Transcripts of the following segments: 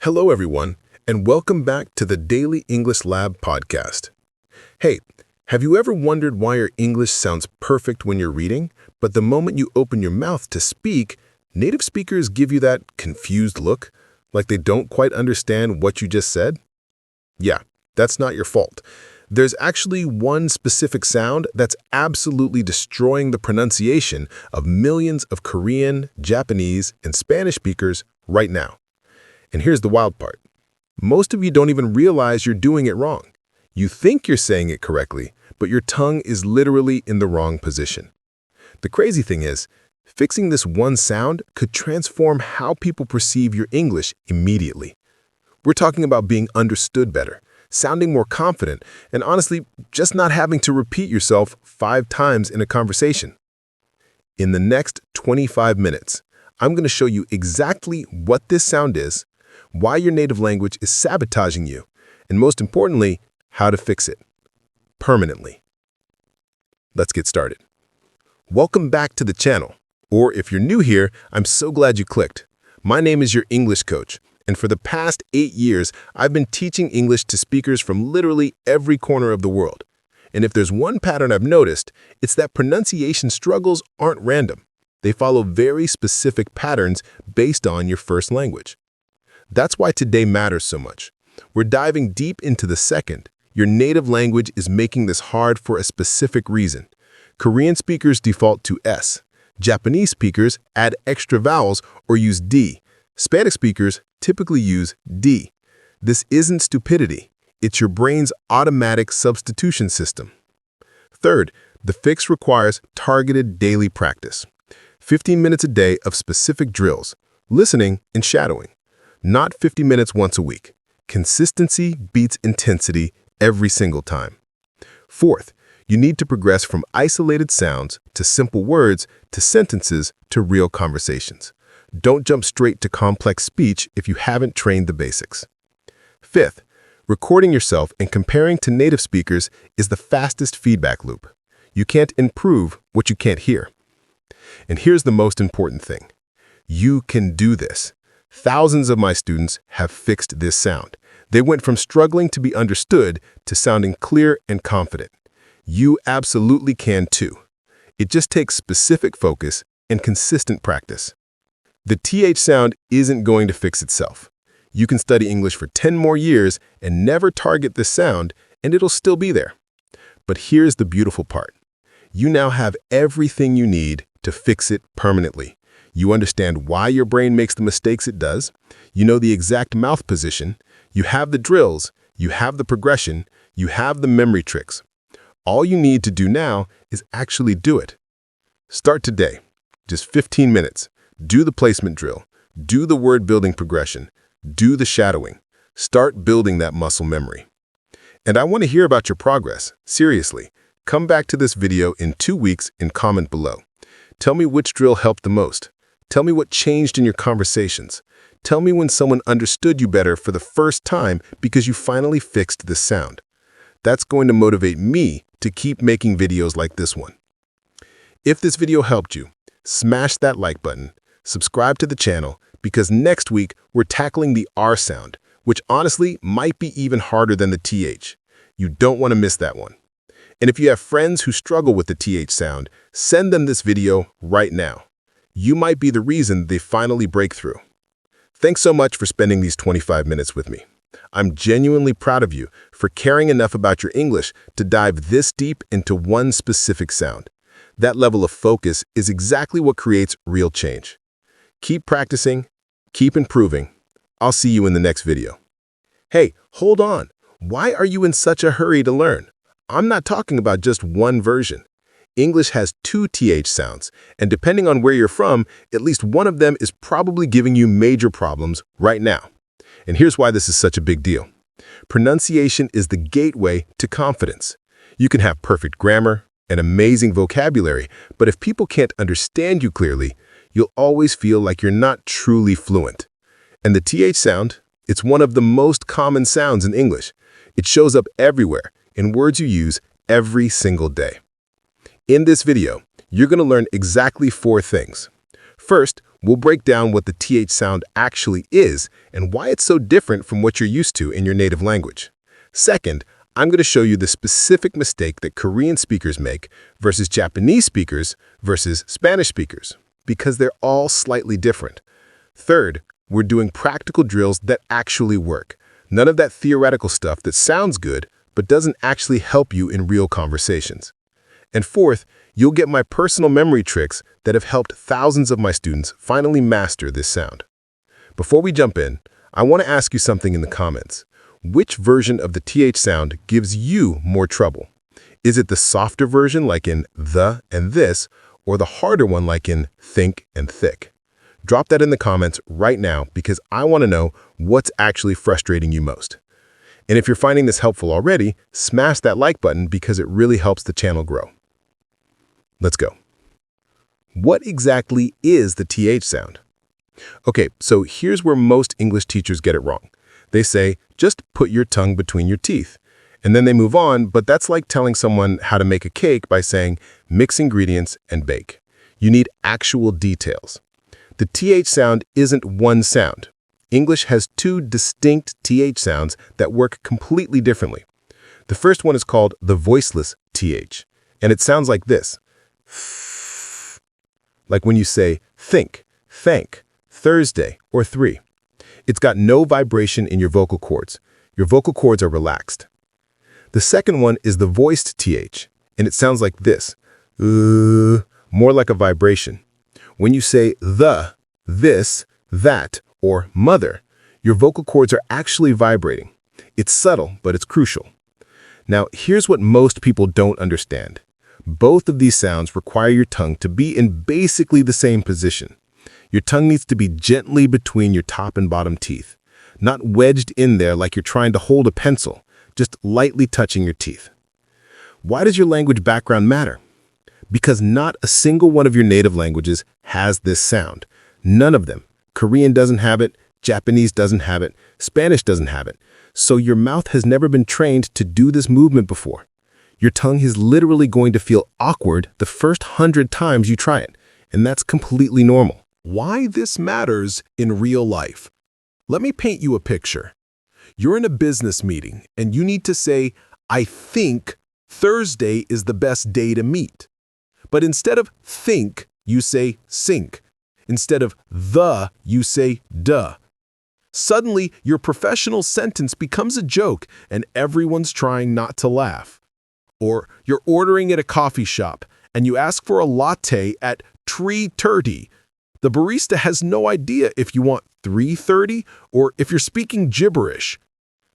Hello, everyone, and welcome back to the Daily English Lab podcast. Hey, have you ever wondered why your English sounds perfect when you're reading, but the moment you open your mouth to speak, native speakers give you that confused look, like they don't quite understand what you just said? Yeah, that's not your fault. There's actually one specific sound that's absolutely destroying the pronunciation of millions of Korean, Japanese, and Spanish speakers right now. And here's the wild part. Most of you don't even realize you're doing it wrong. You think you're saying it correctly, but your tongue is literally in the wrong position. The crazy thing is, fixing this one sound could transform how people perceive your English immediately. We're talking about being understood better, sounding more confident, and honestly, just not having to repeat yourself 5 times in a conversation. In the next 25 minutes, I'm going to show you exactly what this sound is, why your native language is sabotaging you, and most importantly, how to fix it permanently. Let's get started. Welcome back to the channel, or if you're new here, I'm so glad you clicked. My name is your English coach, and for the past 8 years, I've been teaching English to speakers from literally every corner of the world. And if there's one pattern I've noticed, it's that pronunciation struggles aren't random. They follow very specific patterns based on your first language. That's why today matters so much. We're diving deep into the second. Your native language is making this hard for a specific reason. Korean speakers default to S. Japanese speakers add extra vowels or use D. Spanish speakers typically use D. This isn't stupidity. It's your brain's automatic substitution system. Third, the fix requires targeted daily practice. 15 minutes a day of specific drills, listening and shadowing. Not 50 minutes once a week. Consistency beats intensity every single time. Fourth, you need to progress from isolated sounds to simple words to sentences to real conversations. Don't jump straight to complex speech if you haven't trained the basics. Fifth, recording yourself and comparing to native speakers is the fastest feedback loop. You can't improve what you can't hear. And here's the most important thing. You can do this. Thousands of my students have fixed this sound. They went from struggling to be understood to sounding clear and confident. You absolutely can too. It just takes specific focus and consistent practice. The TH sound isn't going to fix itself. You can study English for 10 more years and never target this sound, and it'll still be there. But here's the beautiful part. You now have everything you need to fix it permanently. You understand why your brain makes the mistakes it does. You know the exact mouth position. You have the drills. You have the progression. You have the memory tricks. All you need to do now is actually do it. Start today. Just 15 minutes. Do the placement drill. Do the word building progression. Do the shadowing. Start building that muscle memory. And I want to hear about your progress. Seriously. Come back to this video in 2 weeks and comment below. Tell me which drill helped the most. Tell me what changed in your conversations. Tell me when someone understood you better for the first time because you finally fixed this sound. That's going to motivate me to keep making videos like this one. If this video helped you, smash that like button, subscribe to the channel, because next week we're tackling the R sound, which honestly might be even harder than the TH. You don't want to miss that one. And if you have friends who struggle with the TH sound, send them this video right now. You might be the reason they finally break through. Thanks so much for spending these 25 minutes with me. I'm genuinely proud of you for caring enough about your English to dive this deep into one specific sound. That level of focus is exactly what creates real change. Keep practicing, keep improving. I'll see you in the next video. Hey, hold on. Why are you in such a hurry to learn? I'm not talking about just one version. English has 2 TH sounds, and depending on where you're from, at least one of them is probably giving you major problems right now. And here's why this is such a big deal. Pronunciation is the gateway to confidence. You can have perfect grammar and amazing vocabulary, but if people can't understand you clearly, you'll always feel like you're not truly fluent. And the TH sound, it's one of the most common sounds in English. It shows up everywhere in words you use every single day. In this video, you're going to learn exactly 4 things. First, we'll break down what the TH sound actually is and why it's so different from what you're used to in your native language. Second, I'm going to show you the specific mistake that Korean speakers make versus Japanese speakers versus Spanish speakers, because they're all slightly different. Third, we're doing practical drills that actually work. None of that theoretical stuff that sounds good but doesn't actually help you in real conversations. And fourth, you'll get my personal memory tricks that have helped thousands of my students finally master this sound. Before we jump in, I want to ask you something in the comments. Which version of the TH sound gives you more trouble? Is it the softer version like in the and this, or the harder one like in think and thick? Drop that in the comments right now because I want to know what's actually frustrating you most. And if you're finding this helpful already, smash that like button because it really helps the channel grow. Let's go. What exactly is the TH sound? Okay, so here's where most English teachers get it wrong. They say, just put your tongue between your teeth. And then they move on, but that's like telling someone how to make a cake by saying, mix ingredients and bake. You need actual details. The TH sound isn't one sound. English has two distinct TH sounds that work completely differently. The first one is called the voiceless TH, and it sounds like this. Like when you say think, thank, Thursday, or 3. It's got no vibration in your vocal cords. Your vocal cords are relaxed. The second one is the voiced TH, and it sounds like this, more like a vibration. When you say the, this, that, or mother, your vocal cords are actually vibrating. It's subtle, but it's crucial. Now, here's what most people don't understand. Both of these sounds require your tongue to be in basically the same position. Your tongue needs to be gently between your top and bottom teeth, not wedged in there like you're trying to hold a pencil, just lightly touching your teeth. Why does your language background matter? Because not a single one of your native languages has this sound. None of them. Korean doesn't have it, Japanese doesn't have it, Spanish doesn't have it. So your mouth has never been trained to do this movement before. Your tongue is literally going to feel awkward the first 100 times you try it, and that's completely normal. Why this matters in real life. Let me paint you a picture. You're in a business meeting, and you need to say, I think Thursday is the best day to meet. But instead of think, you say sink. Instead of the, you say duh. Suddenly, your professional sentence becomes a joke, and everyone's trying not to laugh. Or you're ordering at a coffee shop, and you ask for a latte at 3:30. The barista has no idea if you want 3:30 or if you're speaking gibberish.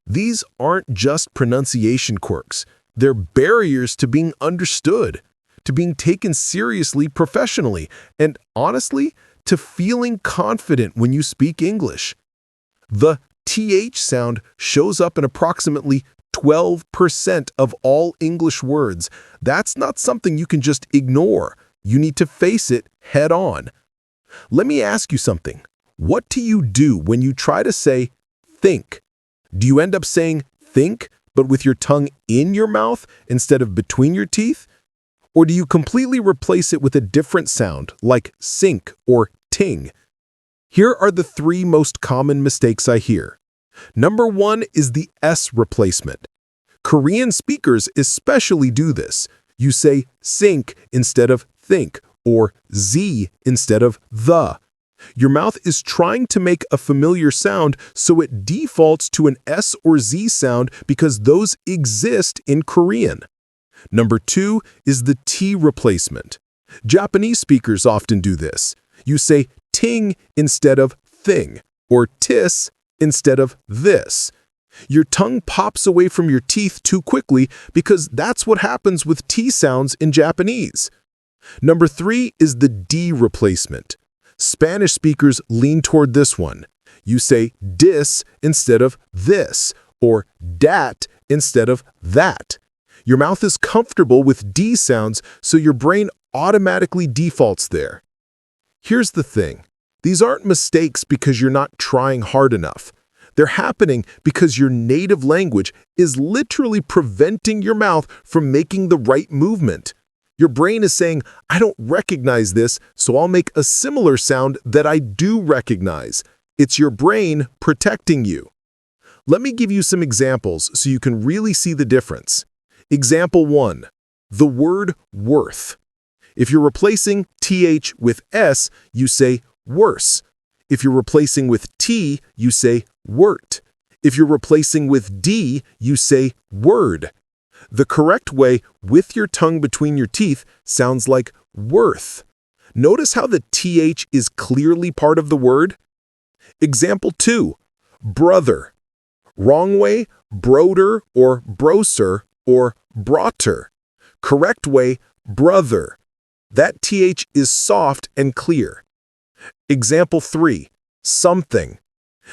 These aren't just pronunciation quirks. They're barriers to being understood, to being taken seriously professionally, and honestly, to feeling confident when you speak English. The TH sound shows up in approximately 12% of all English words. That's not something you can just ignore. You need to face it head on. Let me ask you something. What do you do when you try to say think? Do you end up saying think, but with your tongue in your mouth instead of between your teeth? Or do you completely replace it with a different sound, like sink or ting? Here are the 3 most common mistakes I hear. Number 1 is the S replacement. Korean speakers especially do this. You say sink instead of think, or Z instead of the. Your mouth is trying to make a familiar sound, so it defaults to an S or Z sound because those exist in Korean. Number 2 is the T replacement. Japanese speakers often do this. You say ting instead of thing, or tis instead of this. Your tongue pops away from your teeth too quickly because that's what happens with T sounds in Japanese. Number 3 is the D replacement. Spanish speakers lean toward this one. You say dis instead of this, or dat instead of that. Your mouth is comfortable with D sounds, so your brain automatically defaults there. Here's the thing. These aren't mistakes because you're not trying hard enough. They're happening because your native language is literally preventing your mouth from making the right movement. Your brain is saying, I don't recognize this, so I'll make a similar sound that I do recognize. It's your brain protecting you. Let me give you some examples so you can really see the difference. Example 1. The word worth. If you're replacing th with s, you say worse. If you're replacing with t, you say wort. If you're replacing with d, you say word. The correct way, with your tongue between your teeth, sounds like worth. Notice how the th is clearly part of the word? Example 2. Brother. Wrong way, broder or broser or broter. Correct way, brother. That th is soft and clear. Example 3. Something.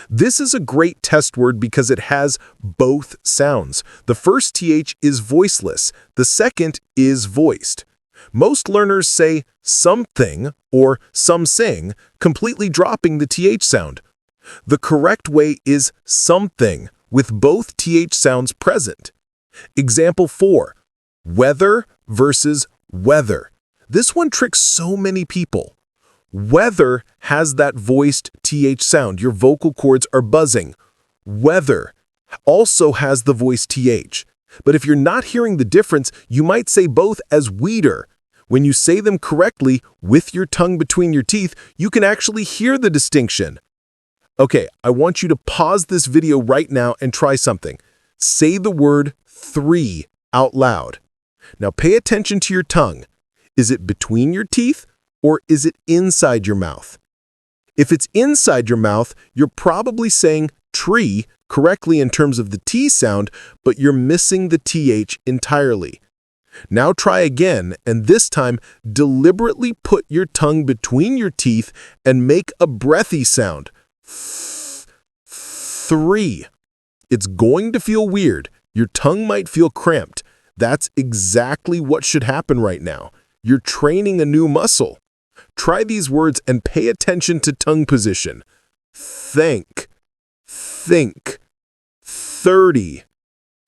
This is a great test word because it has both sounds. The first th is voiceless, the second is voiced. Most learners say something or something, completely dropping the th sound. The correct way is something, with both th sounds present. Example 4. Weather versus weather. This one tricks so many people. Weather has that voiced th sound. Your vocal cords are buzzing. Weather also has the voiced th. But if you're not hearing the difference, you might say both as weeder. When you say them correctly, with your tongue between your teeth, you can actually hear the distinction. Okay, I want you to pause this video right now and try something. Say the word 3 out loud. Now pay attention to your tongue. Is it between your teeth or is it inside your mouth? If it's inside your mouth, you're probably saying tree correctly in terms of the T sound, but you're missing the TH entirely. Now try again, and this time deliberately put your tongue between your teeth and make a breathy sound. 3. It's going to feel weird. Your tongue might feel cramped. That's exactly what should happen right now. You're training a new muscle. Try these words and pay attention to tongue position. Think, 30,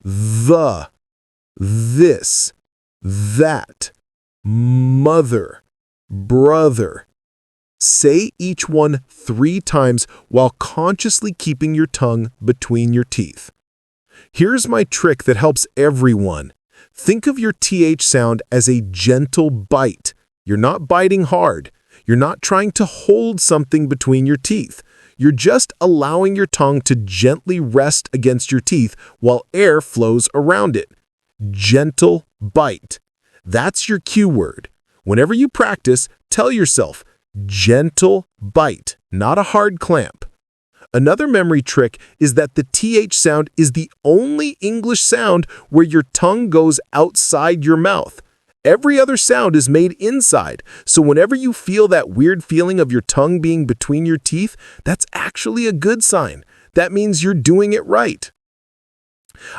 the, this, that, mother, brother. Say each one 3 times while consciously keeping your tongue between your teeth. Here's my trick that helps everyone. Think of your th sound as a gentle bite. You're not biting hard. You're not trying to hold something between your teeth. You're just allowing your tongue to gently rest against your teeth while air flows around it. Gentle bite. That's your cue word. Whenever you practice, tell yourself, gentle bite, not a hard clamp. Another memory trick is that the th sound is the only English sound where your tongue goes outside your mouth. Every other sound is made inside, so whenever you feel that weird feeling of your tongue being between your teeth, that's actually a good sign. That means you're doing it right.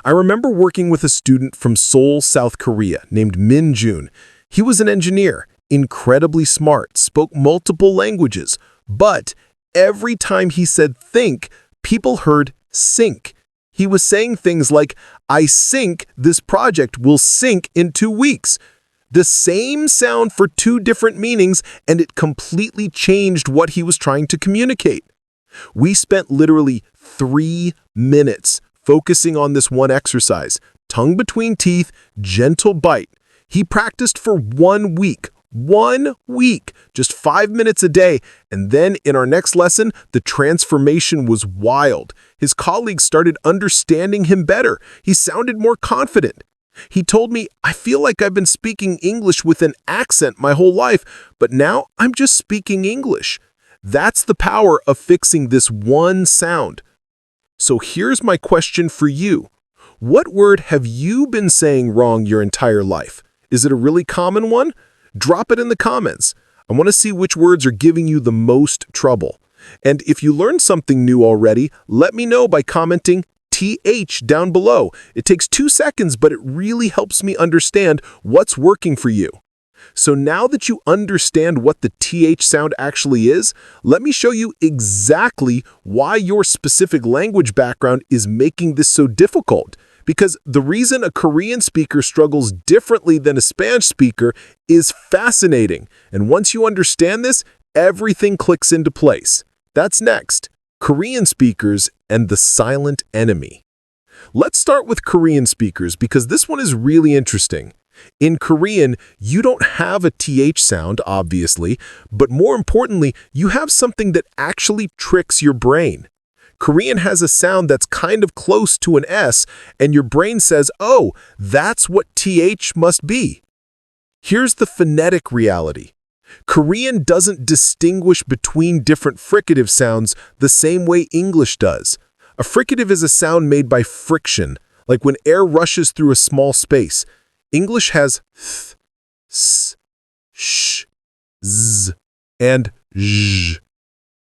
I remember working with a student from Seoul, South Korea, named Min Jun. He was an engineer, incredibly smart, spoke multiple languages, but every time he said think, people heard sink. He was saying things like, I think this project will sink in 2 weeks. The same sound for 2 different meanings, and it completely changed what he was trying to communicate. We spent literally 3 minutes focusing on this one exercise, tongue between teeth, gentle bite. He practiced for 1 week. 1 week, just 5 minutes a day, and then in our next lesson, the transformation was wild. His colleagues started understanding him better. He sounded more confident. He told me, I feel like I've been speaking English with an accent my whole life, but now I'm just speaking English. That's the power of fixing this one sound. So here's my question for you. What word have you been saying wrong your entire life? Is it a really common one? Drop it in the comments. I want to see which words are giving you the most trouble. And if you learned something new already, let me know by commenting TH down below. It takes 2 seconds, but it really helps me understand what's working for you. So now that you understand what the TH sound actually is, let me show you exactly why your specific language background is making this so difficult. because the reason a Korean speaker struggles differently than a Spanish speaker is fascinating. And once you understand this, everything clicks into place. That's next. Korean speakers and the silent enemy. Let's start with Korean speakers because this one is really interesting. In Korean, you don't have a TH sound, obviously, but more importantly, you have something that actually tricks your brain. Korean has a sound that's kind of close to an S, and your brain says, oh, that's what TH must be. Here's the phonetic reality. Korean doesn't distinguish between different fricative sounds the same way English does. A fricative is a sound made by friction, like when air rushes through a small space. English has th, s, sh, z, and zh.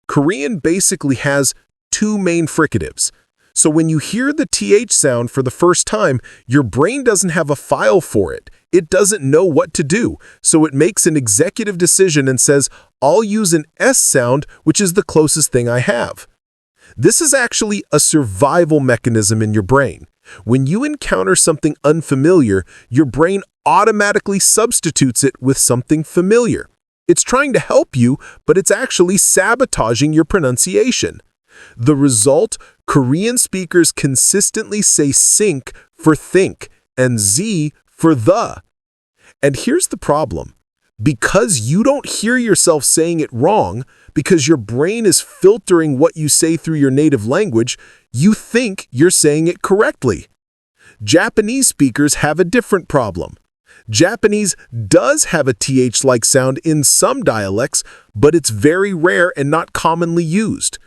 Korean basically has two main fricatives. So when you hear the TH sound for the first time, your brain doesn't have a file for it. It doesn't know what to do, so it makes an executive decision and says, I'll use an S sound, which is the closest thing I have. This is actually a survival mechanism in your brain. When you encounter something unfamiliar, your brain automatically substitutes it with something familiar. It's trying to help you, but it's actually sabotaging your pronunciation. The result, Korean speakers consistently say sink for think and z for the. And here's the problem. Because you don't hear yourself saying it wrong, because your brain is filtering what you say through your native language, you think you're saying it correctly. Japanese speakers have a different problem. Japanese does have a TH-like sound in some dialects, but it's very rare and not commonly used.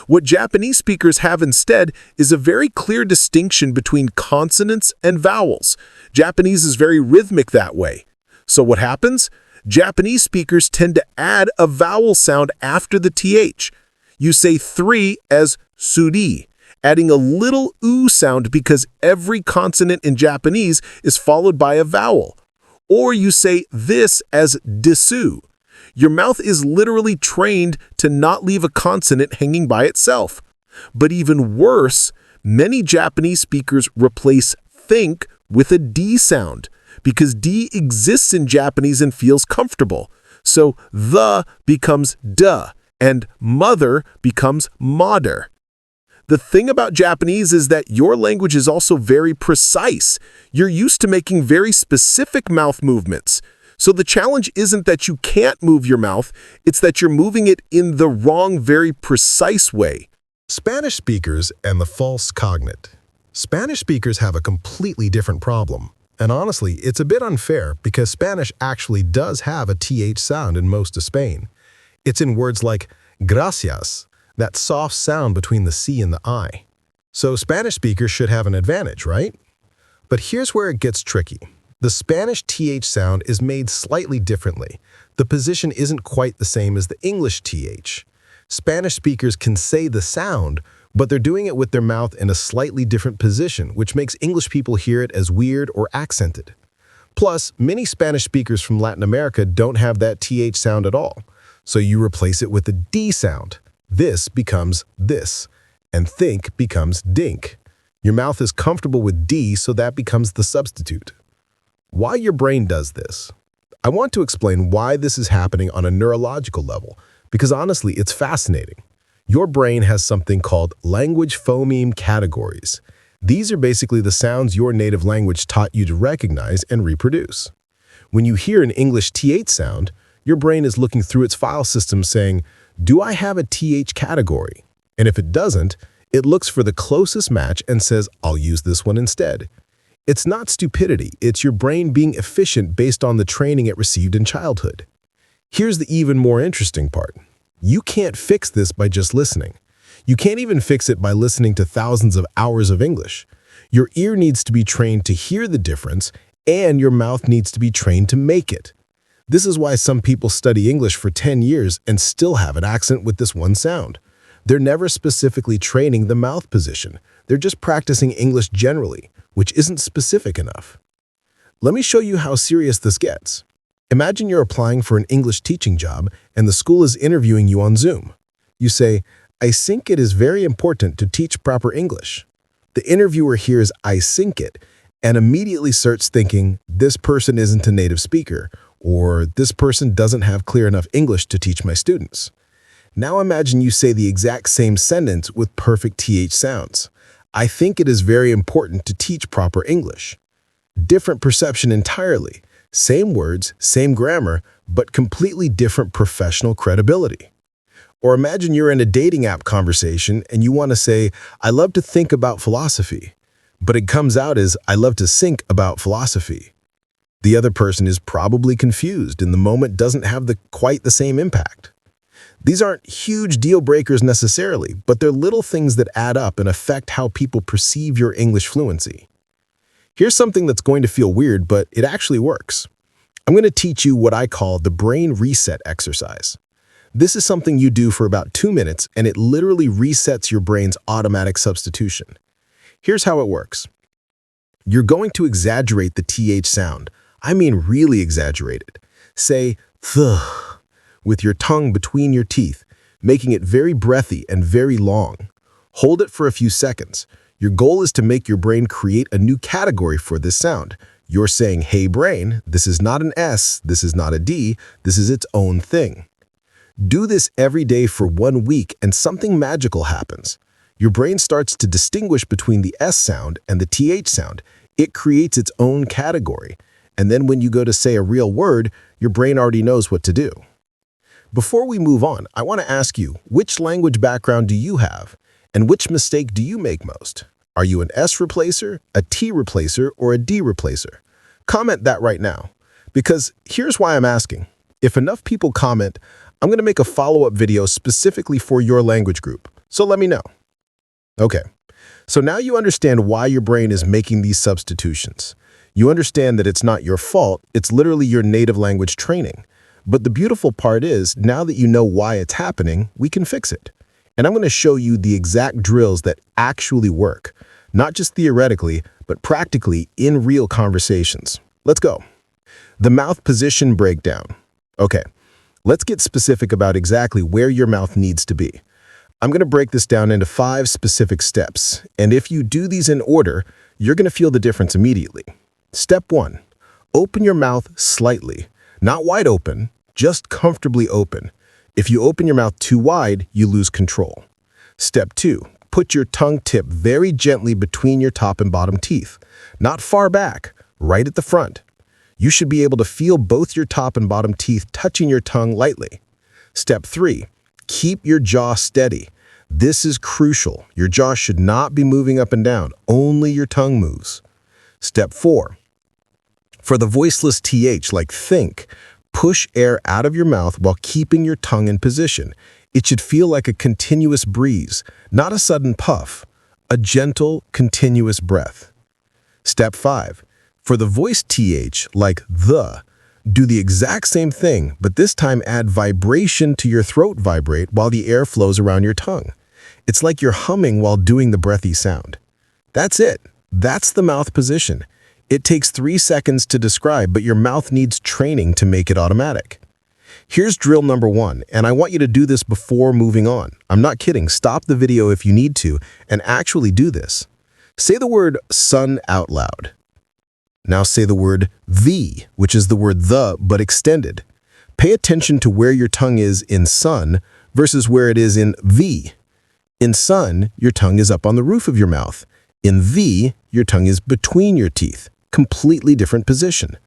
What Japanese speakers have instead is a very clear distinction between consonants and vowels. Japanese is very rhythmic that way. So what happens? Japanese speakers tend to add a vowel sound after the TH. You say 3 as suri, adding a little oo sound because every consonant in Japanese is followed by a vowel. Or you say this as desu. Your mouth is literally trained to not leave a consonant hanging by itself. But even worse, many Japanese speakers replace think with a D sound because D exists in Japanese and feels comfortable. So the becomes duh and mother becomes mader. The thing about Japanese is that your language is also very precise. You're used to making very specific mouth movements. So the challenge isn't that you can't move your mouth, it's that you're moving it in the wrong, very precise way. Spanish speakers and the false cognate. Spanish speakers have a completely different problem. And honestly, it's a bit unfair because Spanish actually does have a TH sound in most of Spain. It's in words like gracias, that soft sound between the C and the I. So Spanish speakers should have an advantage, right? But here's where it gets tricky. The Spanish TH sound is made slightly differently. The position isn't quite the same as the English TH. Spanish speakers can say the sound, but they're doing it with their mouth in a slightly different position, which makes English people hear it as weird or accented. Plus, many Spanish speakers from Latin America don't have that TH sound at all. So you replace it with a D sound. This becomes this, and think becomes dink. Your mouth is comfortable with D, so that becomes the substitute. Why your brain does this? I want to explain why this is happening on a neurological level, because honestly, it's fascinating. Your brain has something called language phoneme categories. These are basically the sounds your native language taught you to recognize and reproduce. When you hear an English TH sound, your brain is looking through its file system saying, do I have a TH category? And if it doesn't, it looks for the closest match and says, I'll use this one instead. It's not stupidity, it's your brain being efficient based on the training it received in childhood. Here's the even more interesting part. You can't fix this by just listening. You can't even fix it by listening to thousands of hours of English. Your ear needs to be trained to hear the difference, and your mouth needs to be trained to make it. This is why some people study English for 10 years and still have an accent with this one sound. They're never specifically training the mouth position. They're just practicing English generally, which isn't specific enough. Let me show you how serious this gets. Imagine you're applying for an English teaching job and the school is interviewing you on Zoom. You say, I think it is very important to teach proper English. The interviewer hears "I think it" and immediately starts thinking, this person isn't a native speaker, or this person doesn't have clear enough English to teach my students. Now imagine you say the exact same sentence with perfect TH sounds. I think it is very important to teach proper English. Different perception entirely. Same words, same grammar, but completely different professional credibility. Or imagine you're in a dating app conversation and you want to say, I love to think about philosophy. But it comes out as, I love to think about philosophy. The other person is probably confused and the moment doesn't have quite the same impact. These aren't huge deal breakers necessarily, but they're little things that add up and affect how people perceive your English fluency. Here's something that's going to feel weird, but it actually works. I'm going to teach you what I call the brain reset exercise. This is something you do for about 2 minutes, and it literally resets your brain's automatic substitution. Here's how it works. You're going to exaggerate the TH sound. I mean really exaggerate it. Say, th, with your tongue between your teeth, making it very breathy and very long. Hold it for a few seconds. Your goal is to make your brain create a new category for this sound. You're saying, hey brain, this is not an S, this is not a D, this is its own thing. Do this every day for 1 week and something magical happens. Your brain starts to distinguish between the S sound and the TH sound. It creates its own category. And then when you go to say a real word, your brain already knows what to do. Before we move on, I want to ask you, which language background do you have? And which mistake do you make most? Are you an S replacer, a T replacer, or a D replacer? Comment that right now. Because here's why I'm asking. If enough people comment, I'm going to make a follow-up video specifically for your language group. So let me know. Okay, so now you understand why your brain is making these substitutions. You understand that it's not your fault, it's literally your native language training. But the beautiful part is, now that you know why it's happening, we can fix it. And I'm going to show you the exact drills that actually work, not just theoretically, but practically in real conversations. Let's go. The mouth position breakdown. Okay, let's get specific about exactly where your mouth needs to be. I'm going to break this down into 5 specific steps, and if you do these in order, you're going to feel the difference immediately. Step 1. Open your mouth slightly. Not wide open, just comfortably open. If you open your mouth too wide, you lose control. Step 2. Put your tongue tip very gently between your top and bottom teeth. Not far back, right at the front. You should be able to feel both your top and bottom teeth touching your tongue lightly. Step 3. Keep your jaw steady. This is crucial. Your jaw should not be moving up and down. Only your tongue moves. Step 4. For the voiceless TH, like think, push air out of your mouth while keeping your tongue in position. It should feel like a continuous breeze, not a sudden puff, a gentle, continuous breath. Step 5. For the voice TH, like the, do the exact same thing, but this time add vibration to your throat vibrate while the air flows around your tongue. It's like you're humming while doing the breathy sound. That's it. That's the mouth position. It takes 3 seconds to describe, but your mouth needs training to make it automatic. Here's drill number 1, and I want you to do this before moving on. I'm not kidding. Stop the video if you need to and actually do this. Say the word sun out loud. Now say the word the, which is the word the but extended. Pay attention to where your tongue is in sun versus where it is in the. In sun, your tongue is up on the roof of your mouth. In the, your tongue is between your teeth. Completely different position.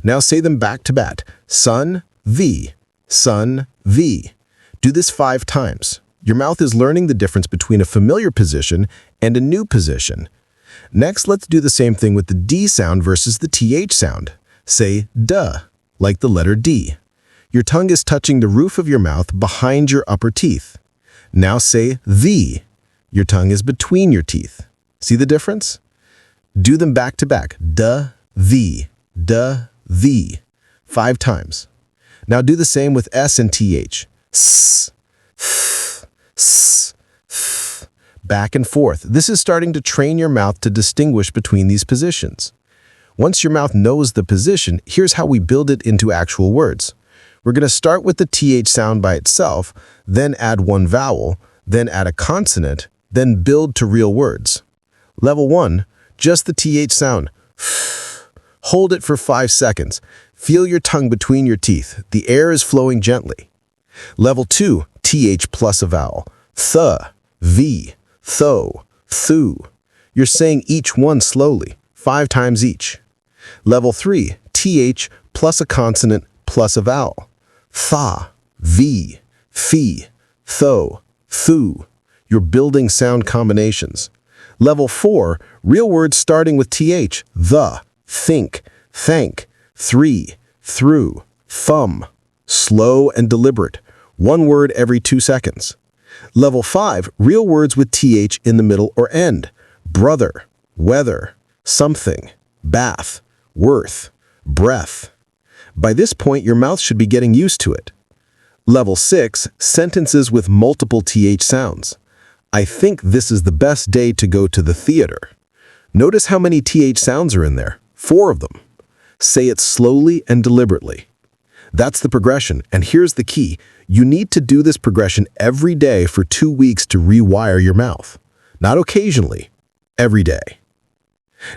Now say them back to back. Sun, the. Sun, the. Do this 5 times. Your mouth is learning the difference between a familiar position and a new position. Next, let's do the same thing with the D sound versus the TH sound. Say duh, like the letter D. Your tongue is touching the roof of your mouth behind your upper teeth. Now say the. Your tongue is between your teeth. See the difference? Do them back to back. Duh, the. 5 times. Now do the same with S and TH. S, th, s, th. Back and forth. This is starting to train your mouth to distinguish between these positions. Once your mouth knows the position, here's how we build it into actual words. We're going to start with the TH sound by itself, then add one vowel, then add a consonant, then build to real words. Level 1, just the TH sound. Hold it for 5 seconds. Feel your tongue between your teeth. The air is flowing gently. Level 2, TH plus a vowel. Th, V, tho, thu. You're saying each one slowly, 5 times each. Level 3, TH plus a consonant plus a vowel. Tha, V, fi, tho, thu. You're building sound combinations. Level 4, real words starting with TH. The, think, thank, three, through, thumb. Slow and deliberate. 1 word every 2 seconds. Level 5, real words with TH in the middle or end. Brother, weather, something, bath, worth, breath. By this point, your mouth should be getting used to it. Level 6, sentences with multiple TH sounds. I think this is the best day to go to the theater. Notice how many TH sounds are in there. 4 of them. Say it slowly and deliberately. That's the progression, and here's the key. You need to do this progression every day for 2 weeks to rewire your mouth. Not occasionally, every day.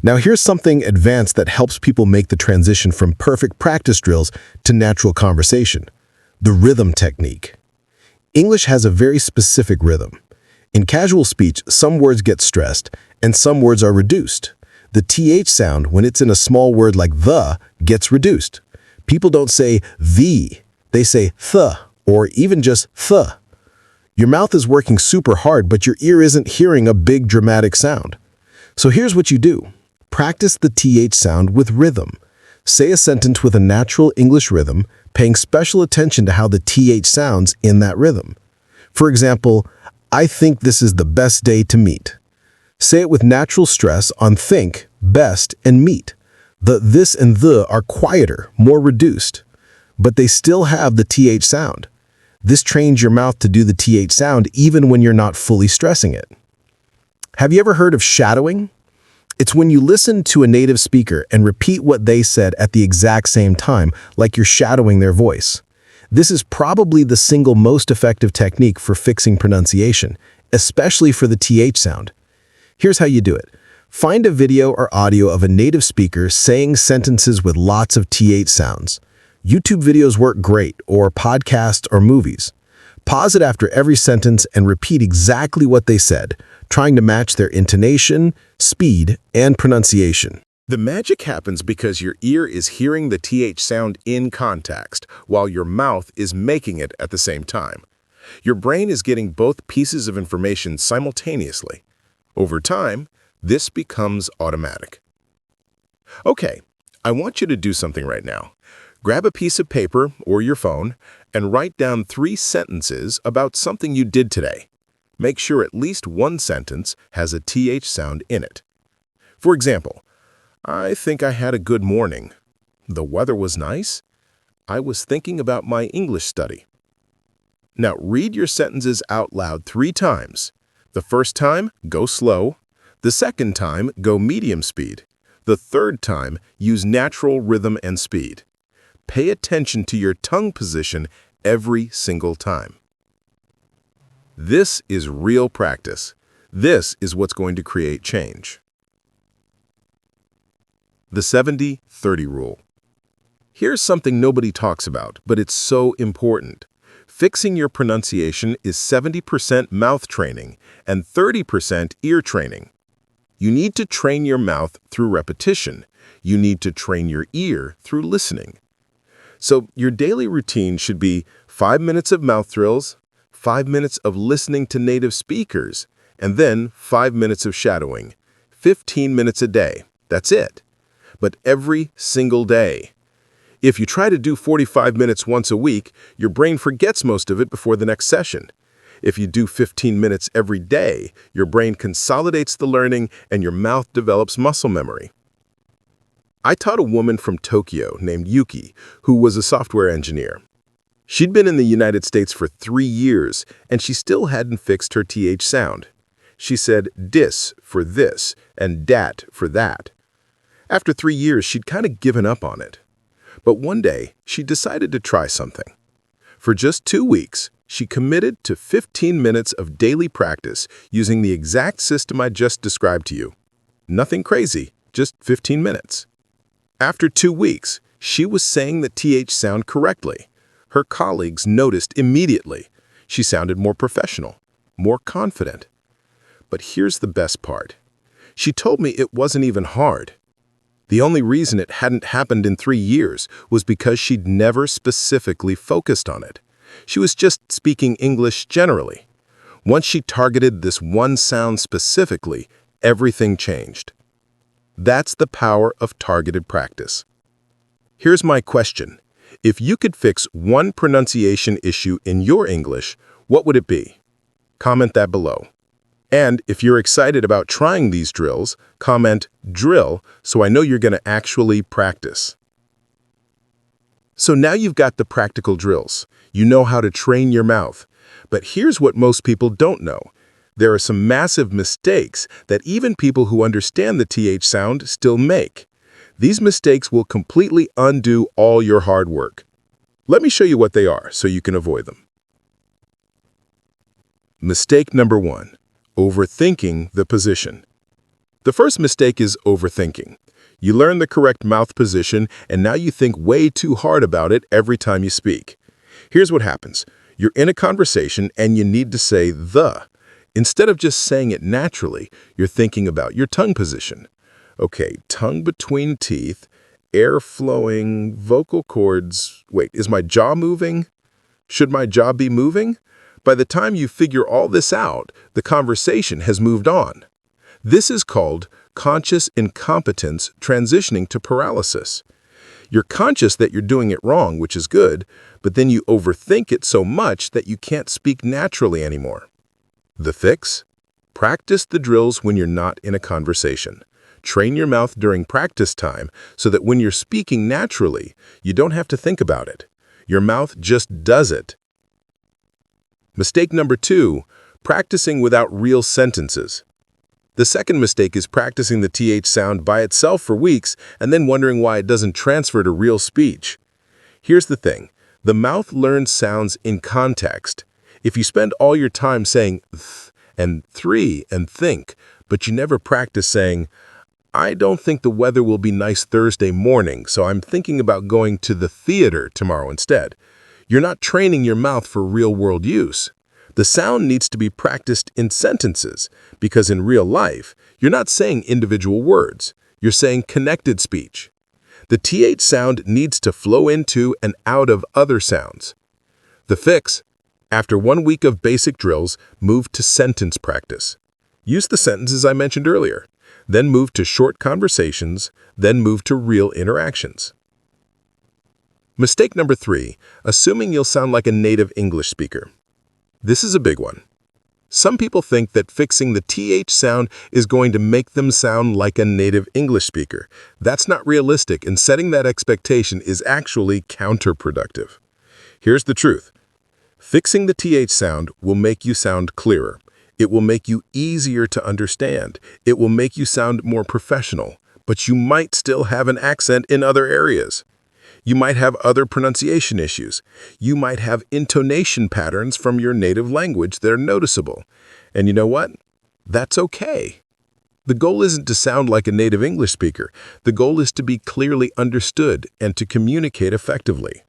Now here's something advanced that helps people make the transition from perfect practice drills to natural conversation. The rhythm technique. English has a very specific rhythm. In casual speech, some words get stressed and some words are reduced. The TH sound, when it's in a small word like the, gets reduced. People don't say the, they say th, or even just th. Your mouth is working super hard, but your ear isn't hearing a big dramatic sound. So here's what you do. Practice the TH sound with rhythm. Say a sentence with a natural English rhythm, paying special attention to how the TH sounds in that rhythm. For example, I think this is the best day to meet. Say it with natural stress on think, best, and meet. The this and the are quieter, more reduced, but they still have the TH sound. This trains your mouth to do the TH sound even when you're not fully stressing it. Have you ever heard of shadowing? It's when you listen to a native speaker and repeat what they said at the exact same time, like you're shadowing their voice. This is probably the single most effective technique for fixing pronunciation, especially for the TH sound. Here's how you do it. Find a video or audio of a native speaker saying sentences with lots of TH sounds. YouTube videos work great, or podcasts or movies. Pause it after every sentence and repeat exactly what they said, trying to match their intonation, speed, and pronunciation. The magic happens because your ear is hearing the TH sound in context, while your mouth is making it at the same time. Your brain is getting both pieces of information simultaneously. Over time, this becomes automatic. Okay, I want you to do something right now. Grab a piece of paper or your phone and write down 3 sentences about something you did today. Make sure at least one sentence has a TH sound in it. For example, I think I had a good morning. The weather was nice. I was thinking about my English study. Now read your sentences out loud 3 times. The first time, go slow. The second time, go medium speed. The third time, use natural rhythm and speed. Pay attention to your tongue position every single time. This is real practice. This is what's going to create change. The 70-30 rule. Here's something nobody talks about, but it's so important. Fixing your pronunciation is 70% mouth training and 30% ear training. You need to train your mouth through repetition. You need to train your ear through listening. So your daily routine should be 5 minutes of mouth drills, 5 minutes of listening to native speakers, and then 5 minutes of shadowing. 15 minutes a day. That's it. But every single day. If you try to do 45 minutes once a week, your brain forgets most of it before the next session. If you do 15 minutes every day, your brain consolidates the learning and your mouth develops muscle memory. I taught a woman from Tokyo named Yuki, who was a software engineer. She'd been in the United States for 3 years, and she still hadn't fixed her TH sound. She said dis for this and dat for that. After 3 years, she'd kind of given up on it. But one day, she decided to try something. For just 2 weeks, she committed to 15 minutes of daily practice using the exact system I just described to you. Nothing crazy, just 15 minutes. After 2 weeks, she was saying the TH sound correctly. Her colleagues noticed immediately. She sounded more professional, more confident. But here's the best part. She told me it wasn't even hard. The only reason it hadn't happened in 3 years was because she'd never specifically focused on it. She was just speaking English generally. Once she targeted this one sound specifically, everything changed. That's the power of targeted practice. Here's my question. If you could fix one pronunciation issue in your English, what would it be? Comment that below. And if you're excited about trying these drills, comment "drill" so I know you're going to actually practice. So now you've got the practical drills. You know how to train your mouth. But here's what most people don't know. There are some massive mistakes that even people who understand the TH sound still make. These mistakes will completely undo all your hard work. Let me show you what they are so you can avoid them. Mistake number 1. Overthinking the position. The first mistake is overthinking. You learn the correct mouth position, and now you think way too hard about it every time you speak. Here's what happens. You're in a conversation and you need to say "the." Instead of just saying it naturally, you're thinking about your tongue position. Okay, tongue between teeth, air flowing, vocal cords. Wait, is my jaw moving? Should my jaw be moving? By the time you figure all this out, the conversation has moved on. This is called conscious incompetence transitioning to paralysis. You're conscious that you're doing it wrong, which is good, but then you overthink it so much that you can't speak naturally anymore. The fix? Practice the drills when you're not in a conversation. Train your mouth during practice time so that when you're speaking naturally, you don't have to think about it. Your mouth just does it. Mistake number 2, practicing without real sentences. The second mistake is practicing the TH sound by itself for weeks and then wondering why it doesn't transfer to real speech. Here's the thing. The mouth learns sounds in context. If you spend all your time saying th and three and think, but you never practice saying, "I don't think the weather will be nice Thursday morning, so I'm thinking about going to the theater tomorrow instead," you're not training your mouth for real-world use. The sound needs to be practiced in sentences, because in real life, you're not saying individual words. You're saying connected speech. The TH sound needs to flow into and out of other sounds. The fix? After 1 week of basic drills, move to sentence practice. Use the sentences I mentioned earlier. Then move to short conversations. Then move to real interactions. Mistake number 3, assuming you'll sound like a native English speaker. This is a big one. Some people think that fixing the TH sound is going to make them sound like a native English speaker. That's not realistic, and setting that expectation is actually counterproductive. Here's the truth. Fixing the TH sound will make you sound clearer. It will make you easier to understand. It will make you sound more professional, but you might still have an accent in other areas. You might have other pronunciation issues. You might have intonation patterns from your native language that are noticeable. And you know what? That's okay. The goal isn't to sound like a native English speaker. The goal is to be clearly understood and to communicate effectively.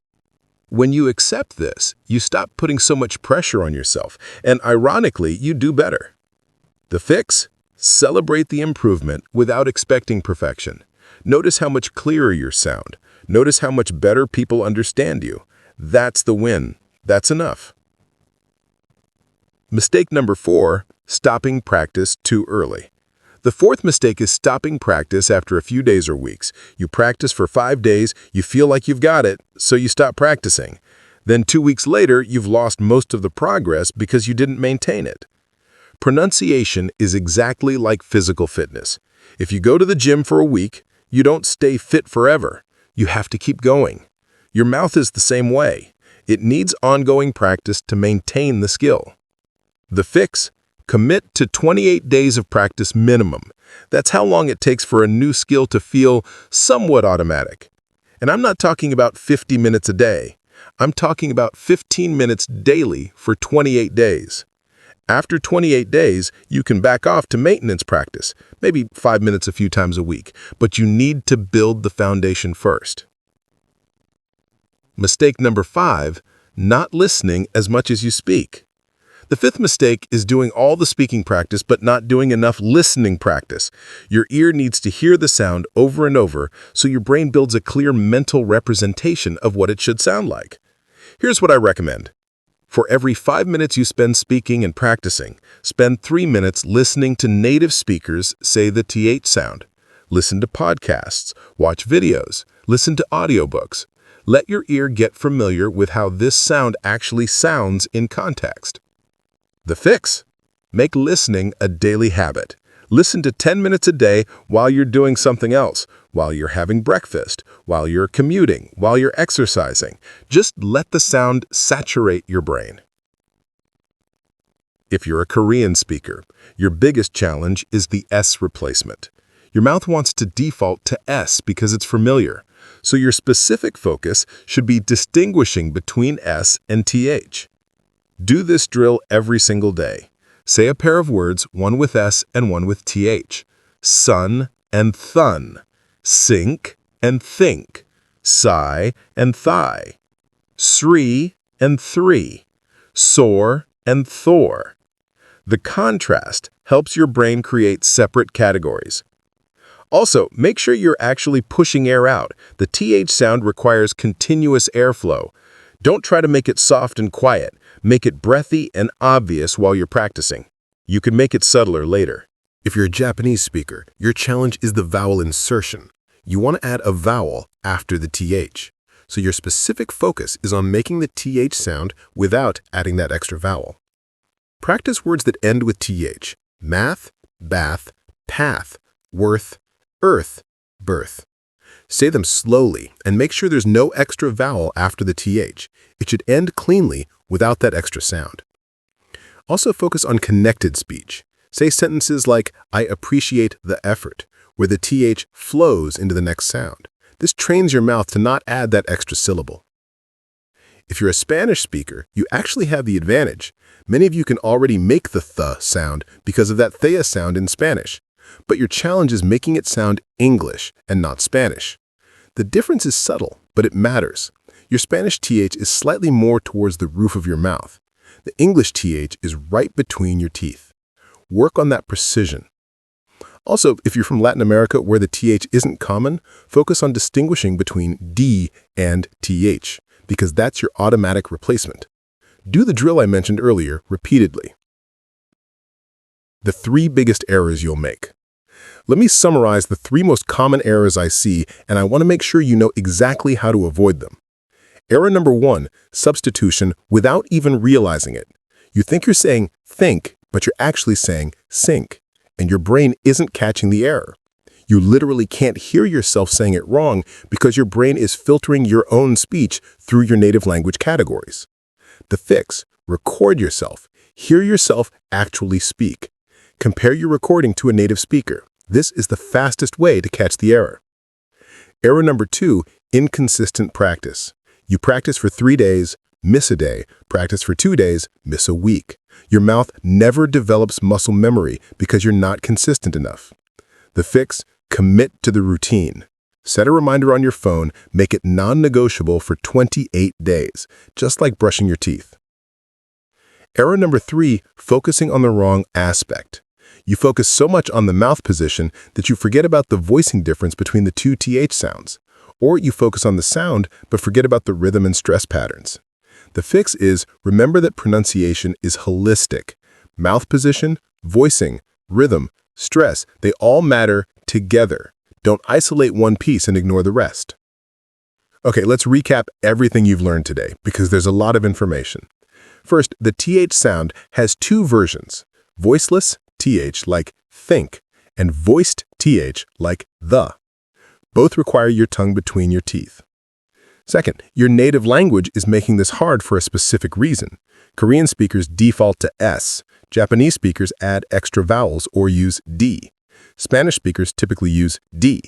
When you accept this, you stop putting so much pressure on yourself, and ironically, you do better. The fix? Celebrate the improvement without expecting perfection. Notice how much clearer you sound. Notice how much better people understand you. That's the win. That's enough. Mistake number 4, stopping practice too early. The fourth mistake is stopping practice after a few days or weeks. You practice for 5 days, you feel like you've got it, so you stop practicing. Then 2 weeks later, you've lost most of the progress because you didn't maintain it. Pronunciation is exactly like physical fitness. If you go to the gym for a week, you don't stay fit forever. You have to keep going. Your mouth is the same way. It needs ongoing practice to maintain the skill. The fix? Commit to 28 days of practice minimum. That's how long it takes for a new skill to feel somewhat automatic. And I'm not talking about 50 minutes a day. I'm talking about 15 minutes daily for 28 days. After 28 days, you can back off to maintenance practice, maybe 5 minutes a few times a week, but you need to build the foundation first. Mistake number 5, not listening as much as you speak. The 5th mistake is doing all the speaking practice but not doing enough listening practice. Your ear needs to hear the sound over and over so your brain builds a clear mental representation of what it should sound like. Here's what I recommend. For every 5 minutes you spend speaking and practicing, spend 3 minutes listening to native speakers say the TH sound. Listen to podcasts, watch videos, listen to audiobooks. Let your ear get familiar with how this sound actually sounds in context. The fix: make listening a daily habit. Listen to 10 minutes a day while you're doing something else, while you're having breakfast, while you're commuting, while you're exercising. Just let the sound saturate your brain. If you're a Korean speaker, your biggest challenge is the S replacement. Your mouth wants to default to S because it's familiar, so your specific focus should be distinguishing between S and TH. Do this drill every single day. Say a pair of words, one with S and one with TH. Sun and thun. Sink and think. Sigh and thigh. Sri and three. Soar and Thor. The contrast helps your brain create separate categories. Also, make sure you're actually pushing air out. The TH sound requires continuous airflow. Don't try to make it soft and quiet. Make it breathy and obvious while you're practicing. You can make it subtler later. If you're a Japanese speaker, your challenge is the vowel insertion. You want to add a vowel after the TH. So your specific focus is on making the TH sound without adding that extra vowel. Practice words that end with TH. Math, bath, path, worth, earth, birth. Say them slowly and make sure there's no extra vowel after the TH. It should end cleanly without that extra sound. Also focus on connected speech. Say sentences like, I appreciate the effort, where the TH flows into the next sound. This trains your mouth to not add that extra syllable. If you're a Spanish speaker, you actually have the advantage. Many of you can already make the th sound because of that thea sound in Spanish. But your challenge is making it sound English and not Spanish. The difference is subtle, but it matters. Your Spanish TH is slightly more towards the roof of your mouth. The English TH is right between your teeth. Work on that precision. Also, if you're from Latin America where the TH isn't common, focus on distinguishing between D and TH, because that's your automatic replacement. Do the drill I mentioned earlier repeatedly. The 3 biggest errors you'll make. Let me summarize the 3 most common errors I see, and I want to make sure you know exactly how to avoid them. Error number 1, substitution without even realizing it. You think you're saying think, but you're actually saying sink, and your brain isn't catching the error. You literally can't hear yourself saying it wrong because your brain is filtering your own speech through your native language categories. The fix: record yourself. Hear yourself actually speak. Compare your recording to a native speaker. This is the fastest way to catch the error. Error number 2, inconsistent practice. You practice for 3 days, miss a day. Practice for 2 days, miss a week. Your mouth never develops muscle memory because you're not consistent enough. The fix: commit to the routine. Set a reminder on your phone, make it non-negotiable for 28 days, just like brushing your teeth. Error number 3, focusing on the wrong aspect. You focus so much on the mouth position that you forget about the voicing difference between the 2 TH sounds. Or you focus on the sound but forget about the rhythm and stress patterns. The fix is remember that pronunciation is holistic. Mouth position, voicing, rhythm, stress, they all matter together. Don't isolate one piece and ignore the rest. Okay, let's recap everything you've learned today because there's a lot of information. First, the TH sound has 2 versions: voiceless TH like think and voiced TH like the. Both require your tongue between your teeth. Second, your native language is making this hard for a specific reason. Korean speakers default to S. Japanese speakers add extra vowels or use D. Spanish speakers typically use D.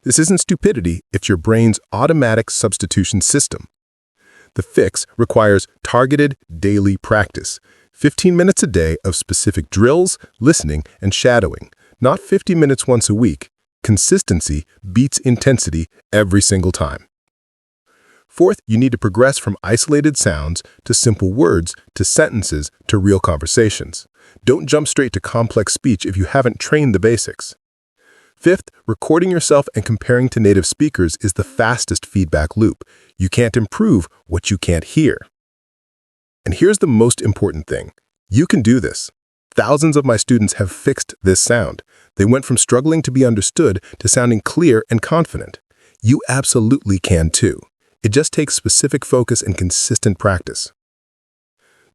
This isn't stupidity, it's your brain's automatic substitution system. The fix requires targeted daily practice. 15 minutes a day of specific drills, listening, and shadowing, not 50 minutes once a week. Consistency beats intensity every single time. Fourth, you need to progress from isolated sounds to simple words to sentences to real conversations. Don't jump straight to complex speech if you haven't trained the basics. Fifth, recording yourself and comparing to native speakers is the fastest feedback loop. You can't improve what you can't hear. And here's the most important thing. You can do this. Thousands of my students have fixed this sound. They went from struggling to be understood to sounding clear and confident. You absolutely can too. It just takes specific focus and consistent practice.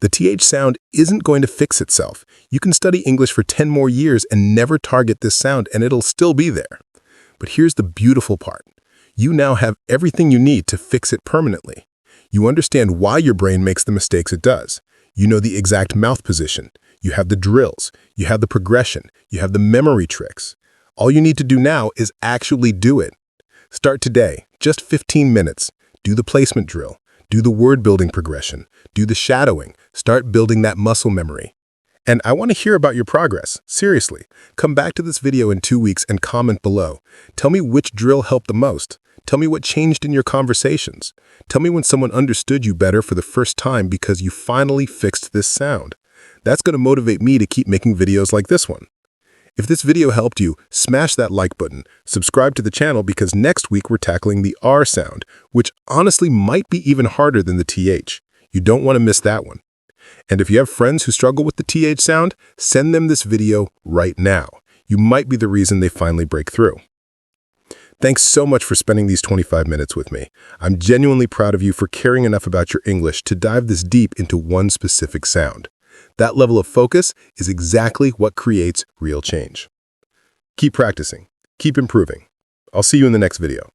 The TH sound isn't going to fix itself. You can study English for 10 more years and never target this sound, and it'll still be there. But here's the beautiful part. You now have everything you need to fix it permanently. You understand why your brain makes the mistakes it does. You know the exact mouth position. You have the drills. You have the progression. You have the memory tricks. All you need to do now is actually do it. Start today, just 15 minutes. Do the placement drill. Do the word building progression. Do the shadowing. Start building that muscle memory. And I want to hear about your progress. Seriously, come back to this video in 2 weeks and comment below. Tell me which drill helped the most. Tell me what changed in your conversations. Tell me when someone understood you better for the first time because you finally fixed this sound. That's going to motivate me to keep making videos like this one. If this video helped you, smash that like button, subscribe to the channel because next week we're tackling the R sound, which honestly might be even harder than the TH. You don't want to miss that one. And if you have friends who struggle with the TH sound, send them this video right now. You might be the reason they finally break through. Thanks so much for spending these 25 minutes with me. I'm genuinely proud of you for caring enough about your English to dive this deep into one specific sound. That level of focus is exactly what creates real change. Keep practicing. Keep improving. I'll see you in the next video.